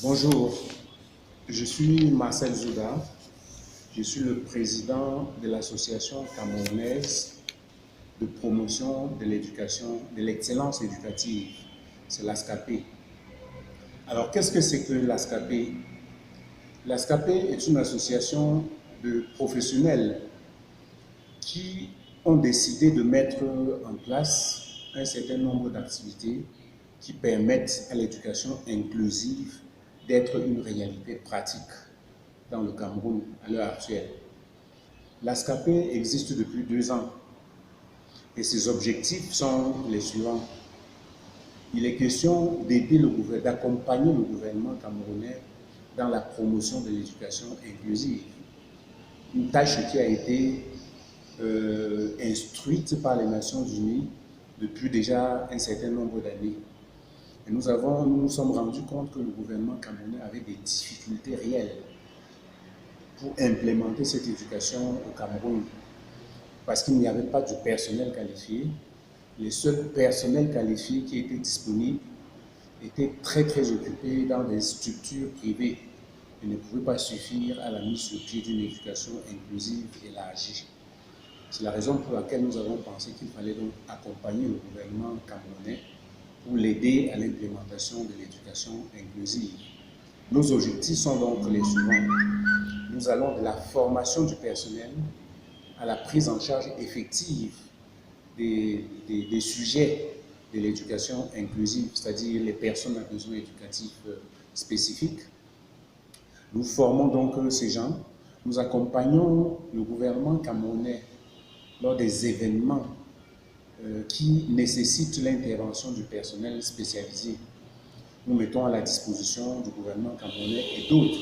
Bonjour, je suis Marcel Zouda, je suis le président de l'association camerounaise de promotion de l'éducation, de l'excellence éducative, c'est l'ASCAPE. Alors qu'est-ce que c'est que l'ASCAPE? L'ASCAPE est une association de professionnels qui ont décidé de mettre en place un certain nombre d'activités qui permettent à l'éducation inclusive d'être une réalité pratique dans le Cameroun à l'heure actuelle. L'ASCAPE existe depuis 2 ans et ses objectifs sont les suivants. Il est question d'aider d'accompagner le gouvernement camerounais dans la promotion de l'éducation inclusive. Une tâche qui a été instruite par les Nations Unies depuis déjà un certain nombre d'années. Et nous nous sommes rendus compte que le gouvernement camerounais avait des difficultés réelles pour implémenter cette éducation au Cameroun parce qu'il n'y avait pas de personnel qualifié. Les seuls personnels qualifiés qui étaient disponibles étaient très occupés dans des structures privées et ne pouvaient pas suffire à la mise sur pied d'une éducation inclusive élargie. C'est la raison pour laquelle nous avons pensé qu'il fallait donc accompagner le gouvernement camerounais pour l'aider à l'implémentation de l'éducation inclusive. Nos objectifs sont donc les suivants. Nous allons de la formation du personnel à la prise en charge effective des sujets de l'éducation inclusive, c'est-à-dire les personnes à besoins éducatifs spécifiques. Nous formons donc ces gens, nous accompagnons le gouvernement camerounais lors des événements qui nécessitent l'intervention du personnel spécialisé. Nous mettons à la disposition du gouvernement camerounais et d'autres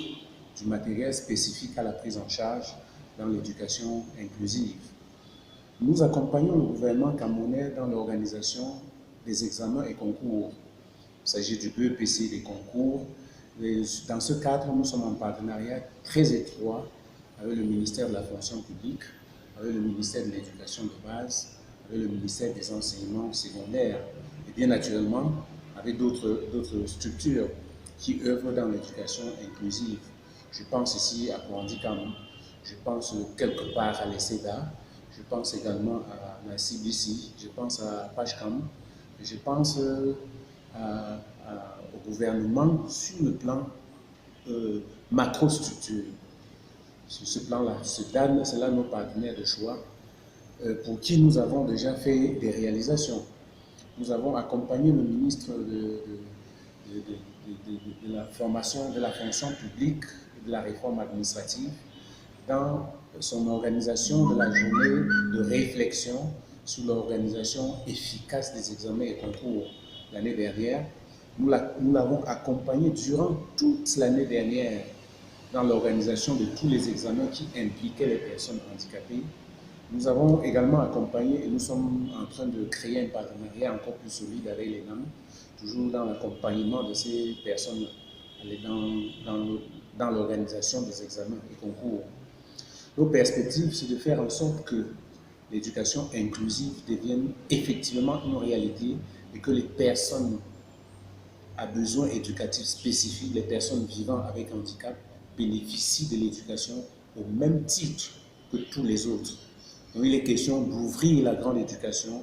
du matériel spécifique à la prise en charge dans l'éducation inclusive. Nous accompagnons le gouvernement camerounais dans l'organisation des examens et concours. Il s'agit du BEPC des concours. Dans ce cadre, nous sommes en partenariat très étroit avec le ministère de la fonction publique, avec le ministère de l'éducation de base, avec le ministère des enseignements secondaires et bien naturellement avec d'autres structures qui œuvrent dans l'éducation inclusive. Je pense ici à Coandicam, je pense quelque part à l'ECEDA, je pense également à la CBC, je pense à PAGCAM, je pense au gouvernement sur le plan macro-structure. Sur ce plan-là, c'est là nos partenaires de choix pour qui nous avons déjà fait des réalisations. Nous avons accompagné le ministre de la formation, de la fonction publique et de la réforme administrative dans son organisation de la journée de réflexion sur l'organisation efficace des examens et concours l'année dernière. Nous l'avons accompagné durant toute l'année dernière dans l'organisation de tous les examens qui impliquaient les personnes handicapées. Nous avons également accompagné et nous sommes en train de créer un partenariat encore plus solide avec l'ENAM, toujours dans l'accompagnement de ces personnes dans l'organisation des examens et concours. Nos perspectives, c'est de faire en sorte que l'éducation inclusive devienne effectivement une réalité et que les personnes à besoins éducatifs spécifiques, les personnes vivant avec handicap, bénéficient de l'éducation au même titre que tous les autres. Donc il est question d'ouvrir la grande éducation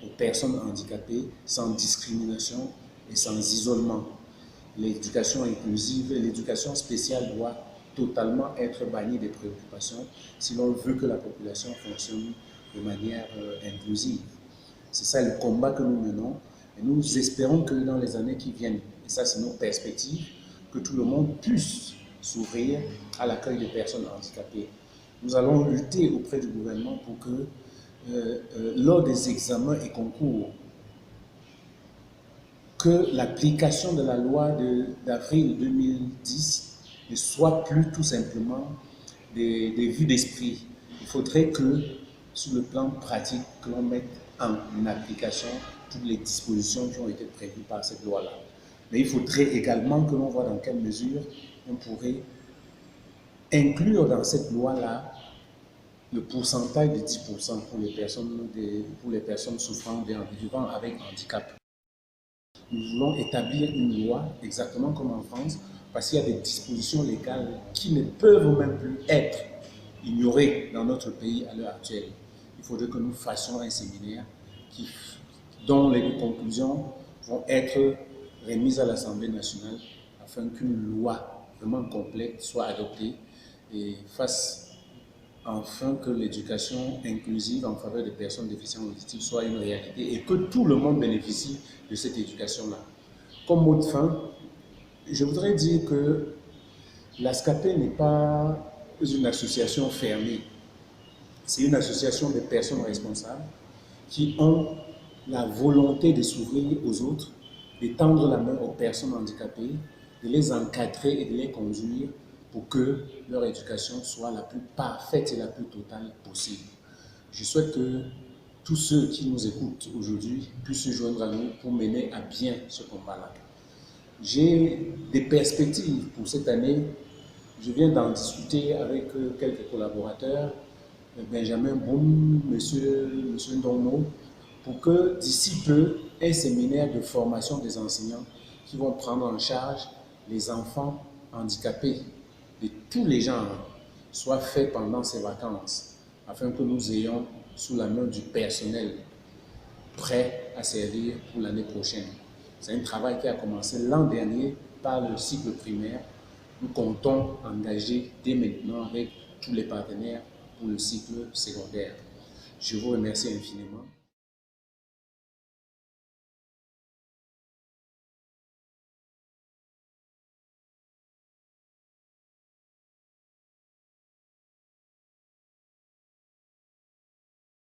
aux personnes handicapées sans discrimination et sans isolement. L'éducation inclusive et l'éducation spéciale doit totalement être bannie des préoccupations si l'on veut que la population fonctionne de manière inclusive. C'est ça le combat que nous menons et nous espérons que dans les années qui viennent, et ça c'est nos perspectives, que tout le monde puisse s'ouvrir à l'accueil des personnes handicapées. Nous allons lutter auprès du gouvernement pour que lors des examens et concours, que l'application de la loi d'avril 2010 ne soit plus tout simplement des vues d'esprit. Il faudrait que, sur le plan pratique, que l'on mette en application toutes les dispositions qui ont été prévues par cette loi-là. Mais il faudrait également que l'on voit dans quelle mesure on pourrait inclure dans cette loi-là le pourcentage de 10% pour les personnes souffrant vivant avec handicap. Nous voulons établir une loi, exactement comme en France, parce qu'il y a des dispositions légales qui ne peuvent même plus être ignorées dans notre pays à l'heure actuelle. Il faudrait que nous fassions un séminaire dont les conclusions vont être remises à l'Assemblée nationale afin qu'une loi vraiment complète soit adoptée et fasse enfin que l'éducation inclusive en faveur des personnes déficientes auditives soit une réalité et que tout le monde bénéficie de cette éducation-là. Comme mot de fin, je voudrais dire que l'ASCAPE n'est pas une association fermée. C'est une association de personnes responsables qui ont la volonté de s'ouvrir aux autres, de tendre la main aux personnes handicapées, de les encadrer et de les conduire pour que leur éducation soit la plus parfaite et la plus totale possible. Je souhaite que tous ceux qui nous écoutent aujourd'hui puissent se joindre à nous pour mener à bien ce combat-là. J'ai des perspectives pour cette année. Je viens d'en discuter avec quelques collaborateurs, Benjamin Boum, Monsieur Ndono, pour que d'ici peu, un séminaire de formation des enseignants qui vont prendre en charge les enfants handicapés de tous les genres soit fait pendant ces vacances, afin que nous ayons sous la main du personnel prêt à servir pour l'année prochaine. C'est un travail qui a commencé l'an dernier par le cycle primaire. Nous comptons engager dès maintenant avec tous les partenaires pour le cycle secondaire. Je vous remercie infiniment.